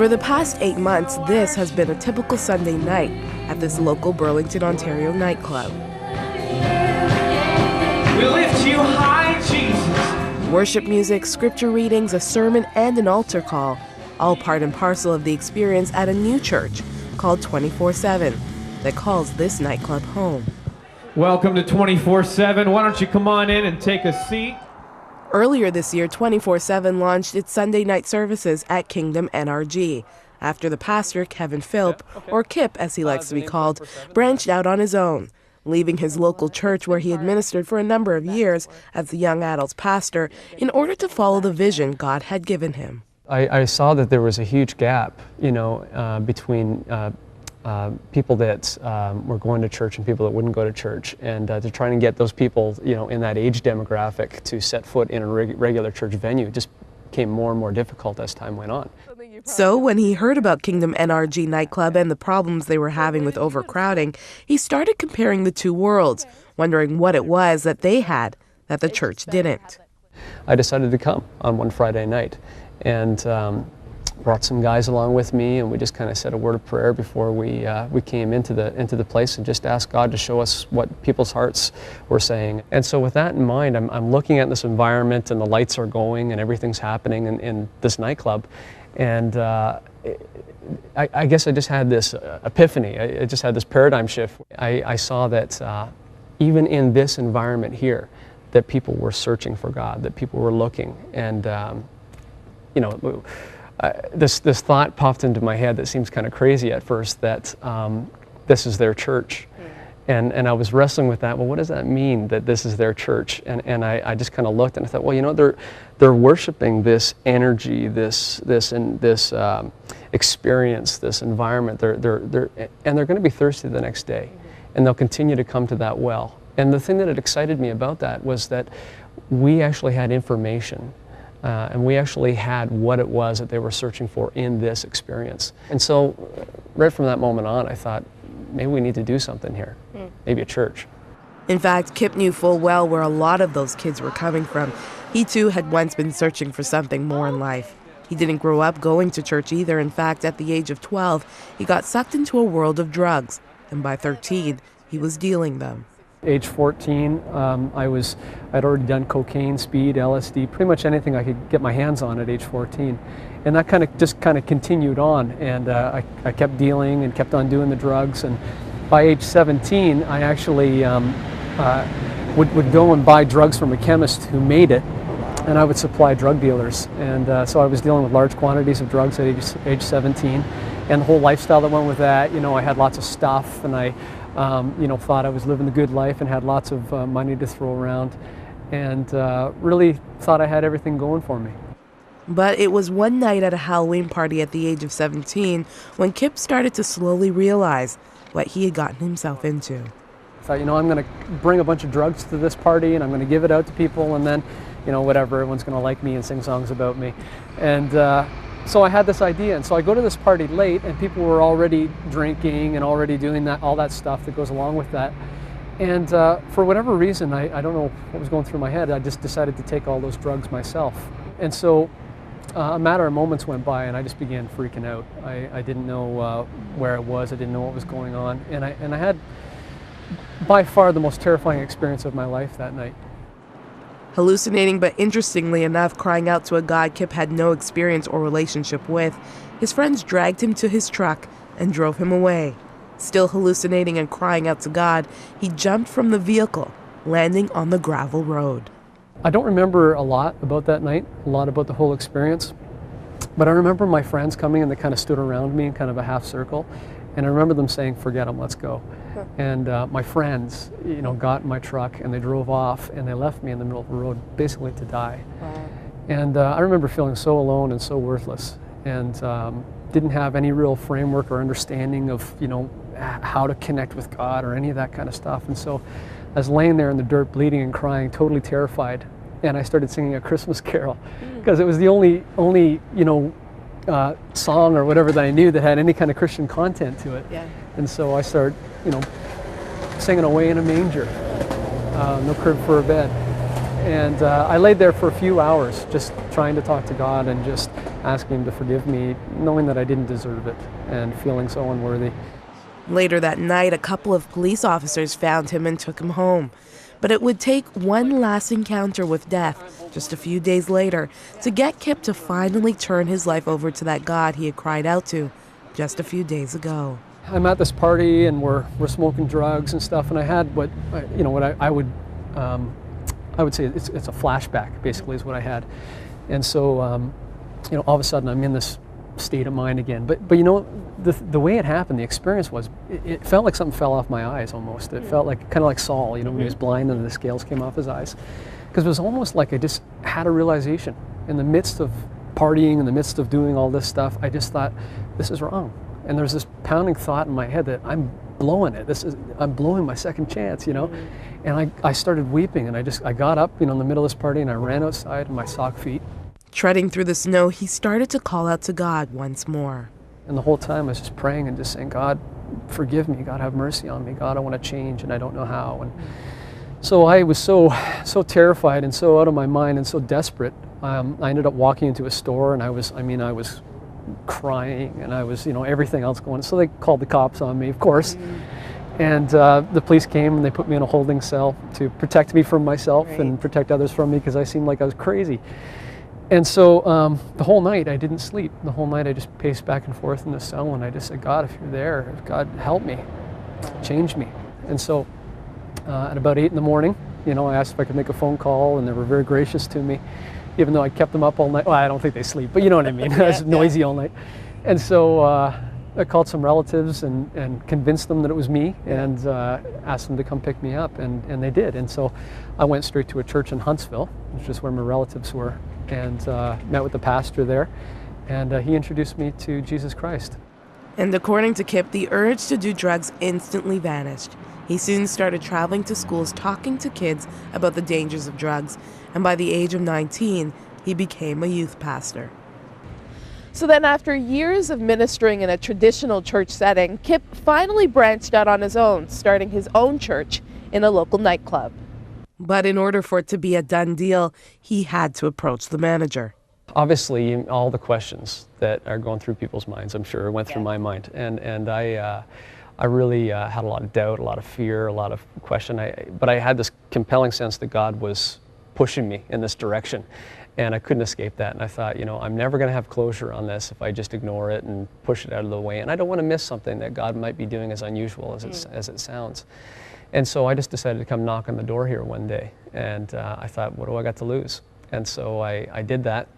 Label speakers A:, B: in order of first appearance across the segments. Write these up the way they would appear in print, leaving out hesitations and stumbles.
A: For the past 8 months, this has been a typical Sunday night at this local Burlington, Ontario nightclub.
B: We lift you high, Jesus.
A: Worship music, scripture readings, a sermon, and an altar call, all part and parcel of the experience at a new church called 24/7 that calls this nightclub home.
B: Welcome to 24/7. Why don't you come on in and take a seat?
A: Earlier this year, 24/7 launched its Sunday night services at Kingdom NRG after the pastor, Kevin Philp, or Kip as he likes to be called, branched out on his own, leaving his local church where he had ministered for a number of years as the young adults pastor in order to follow the vision God had given him.
C: I saw that there was a huge gap, between people that were going to church and people that wouldn't go to church, and to try and get those people, in that age demographic to set foot in a regular church venue just became more and more difficult as time went on.
A: So when he heard about Kingdom NRG nightclub and the problems they were having with overcrowding, he started comparing the two worlds, wondering what it was that they had that the church didn't.
C: I decided to come on one Friday night and brought some guys along with me, and we just kind of said a word of prayer before we came into the place and just asked God to show us what people's hearts were saying. And so with that in mind, I'm looking at this environment, and the lights are going and everything's happening in this nightclub, and I guess I just had this epiphany. I just had this paradigm shift. I saw that even in this environment here, that people were searching for God, that people were looking, and this thought popped into my head that seems kind of crazy at first, that this is their church. And I was wrestling with that. Well, what does that mean, that this is their church? And I just kind of looked and I thought, well, they're worshiping this energy, this experience, this environment. They're going to be thirsty the next day, and they'll continue to come to that well. And the thing that had excited me about that was that we actually had information. And we actually had what it was that they were searching for in this experience. And so right from that moment on, I thought, maybe we need to do something here, maybe a church.
A: In fact, Kip knew full well where a lot of those kids were coming from. He too had once been searching for something more in life. He didn't grow up going to church either. In fact, at the age of 12, he got sucked into a world of drugs. And by 13, he was dealing them.
C: Age 14, I'd already done cocaine, speed, LSD, pretty much anything I could get my hands on at age 14. And that just continued on, and I kept dealing and kept on doing the drugs. And by age 17, I actually would go and buy drugs from a chemist who made it, and I would supply drug dealers. And so I was dealing with large quantities of drugs at age 17, and the whole lifestyle that went with that. I had lots of stuff, and I thought I was living the good life and had lots of money to throw around, and really thought I had everything going for me.
A: But it was one night at a Halloween party at the age of 17 when Kip started to slowly realize what he had gotten himself into.
C: I thought, I'm going to bring a bunch of drugs to this party, and I'm going to give it out to people, and then, whatever, everyone's going to like me and sing songs about me. And so I had this idea, and so I go to this party late, and people were already drinking and already doing all that stuff that goes along with that. And for whatever reason, I don't know what was going through my head, I just decided to take all those drugs myself. And so a matter of moments went by, and I just began freaking out. I didn't know where I was, I didn't know what was going on, and I had by far the most terrifying experience of my life that night.
A: Hallucinating, but interestingly enough, crying out to a God Kip had no experience or relationship with, his friends dragged him to his truck and drove him away. Still hallucinating and crying out to God, he jumped from the vehicle, landing on the gravel road.
C: I don't remember a lot about that night, a lot about the whole experience, but I remember my friends coming and they kind of stood around me in kind of a half circle, and I remember them saying, "Forget him, let's go." And my friends, got in my truck and they drove off, and they left me in the middle of the road, basically to die. Wow. And I remember feeling so alone and so worthless, and didn't have any real framework or understanding of, how to connect with God or any of that kind of stuff. And so I was laying there in the dirt, bleeding and crying, totally terrified, and I started singing a Christmas carol because it was the only song or whatever that I knew that had any kind of Christian content to it. Yeah. And so I started, singing Away in a Manger, no crib for a bed. And I laid there for a few hours just trying to talk to God and just asking Him to forgive me, knowing that I didn't deserve it and feeling so unworthy.
A: Later that night, a couple of police officers found him and took him home. But it would take one last encounter with death, just a few days later, to get Kip to finally turn his life over to that God he had cried out to just a few days ago.
C: I'm at this party and we're smoking drugs and stuff, and I had what I would say it's a flashback, basically, is what I had. And so all of a sudden I'm in this state of mind again. But the way it happened, the experience was, it felt like something fell off my eyes almost. It felt like kind of like Saul, when he was blind and the scales came off his eyes. Because it was almost like I just had a realization in the midst of partying, in the midst of doing all this stuff. I just thought, this is wrong. And there's this pounding thought in my head that I'm blowing it. I'm blowing my second chance, And I started weeping, and I got up, in the middle of this party, and I ran outside in my sock feet.
A: Treading through the snow, he started to call out to God once more.
C: And the whole time I was just praying and just saying, God, forgive me. God, have mercy on me. God, I want to change, and I don't know how. And so I was so terrified and so out of my mind and so desperate. I ended up walking into a store, and I was crying, and I was, everything else going. So they called the cops on me, of course. And the police came and they put me in a holding cell to protect me from myself and protect others from me, because I seemed like I was crazy. And so the whole night I didn't sleep. The whole night I just paced back and forth in the cell, and I just said, God, if you're there, God, help me, change me. And so at about 8 in the morning, I asked if I could make a phone call, and they were very gracious to me, even though I kept them up all night. Well, I don't think they sleep, but you know what I mean. I was noisy all night. And so I called some relatives and convinced them that it was me, and asked them to come pick me up, and they did. And so I went straight to a church in Huntsville, which is where my relatives were, and met with the pastor there, and he introduced me to Jesus Christ.
A: And according to Kip, the urge to do drugs instantly vanished. He soon started traveling to schools talking to kids about the dangers of drugs, and by the age of 19, he became a youth pastor. So then, after years of ministering in a traditional church setting, Kip finally branched out on his own, starting his own church in a local nightclub. But in order for it to be a done deal, he had to approach the manager.
C: Obviously, all the questions that are going through people's minds, I'm sure, went through my mind. And I really had a lot of doubt, a lot of fear, a lot of question. But I had this compelling sense that God was pushing me in this direction. And I couldn't escape that. And I thought, I'm never going to have closure on this if I just ignore it and push it out of the way. And I don't want to miss something that God might be doing as unusual as it sounds. And so I just decided to come knock on the door here one day. And I thought, what do I got to lose? And so I did that.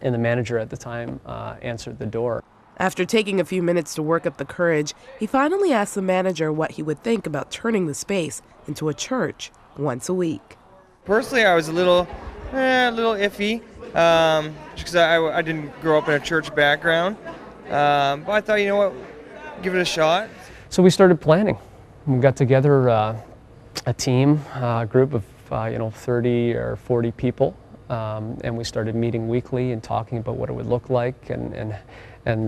C: And the manager at the time answered the door.
A: After taking a few minutes to work up the courage, he finally asked the manager what he would think about turning the space into a church once a week.
D: Personally, I was a little iffy, because I didn't grow up in a church background. But I thought, give it a shot.
C: So we started planning. We got together a team, a group of 30 or 40 people, and we started meeting weekly and talking about what it would look like, and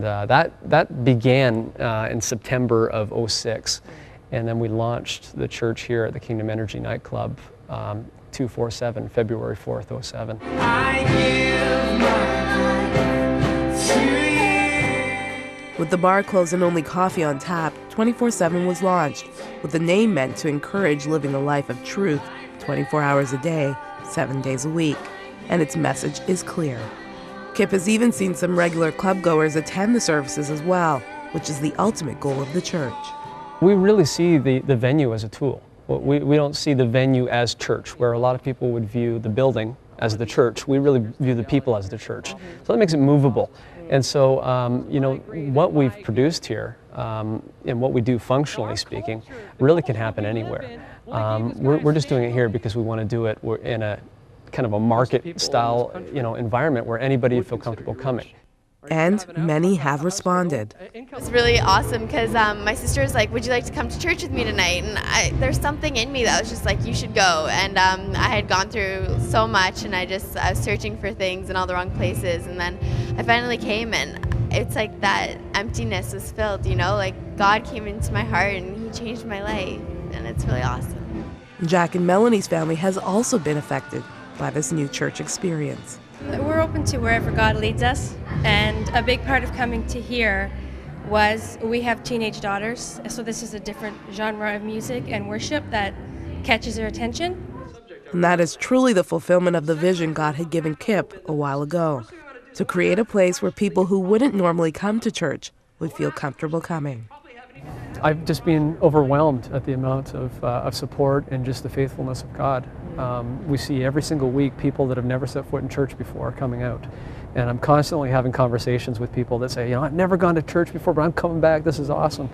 C: that began in September of '06, and then we launched the church here at the Kingdom Energy nightclub 247, February 4th, '07.
A: With the bar closed and only coffee on tap, 24/7 was launched, with the name meant to encourage living a life of truth 24 hours a day, 7 days a week. And its message is clear. Kip has even seen some regular club-goers attend the services as well, which is the ultimate goal of the church.
C: We really see the venue as a tool. We don't see the venue as church, where a lot of people would view the building as the church. We really view the people as the church. So that makes it movable. And so, what we've produced here, and what we do functionally speaking, really can happen anywhere. We're just doing it here because we want to do it. We're in a kind of a market style, environment where anybody would feel comfortable coming.
A: And many have responded.
E: It was really awesome because my sister was like, would you like to come to church with me tonight? And there's something in me that was just like, you should go. And I had gone through so much, and I was searching for things in all the wrong places. And then I finally came, and it's like that emptiness was filled, like God came into my heart and He changed my life. And it's really awesome.
A: Jack and Melanie's family has also been affected. by this new church experience.
F: We're open to wherever God leads us, and a big part of coming to here was we have teenage daughters, so this is a different genre of music and worship that catches their attention.
A: And that is truly the fulfillment of the vision God had given Kip a while ago, to create a place where people who wouldn't normally come to church would feel comfortable coming.
C: I've just been overwhelmed at the amount of support and just the faithfulness of God. We see every single week people that have never set foot in church before coming out. And I'm constantly having conversations with people that say, I've never gone to church before, but I'm coming back, this is awesome.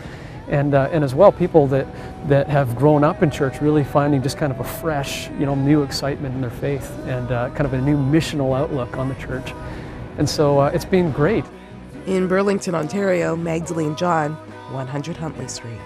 C: And as well, people that have grown up in church really finding just kind of a fresh, new excitement in their faith and kind of a new missional outlook on the church. And so it's been great.
A: In Burlington, Ontario, Magdalene John, 100 Huntley Street.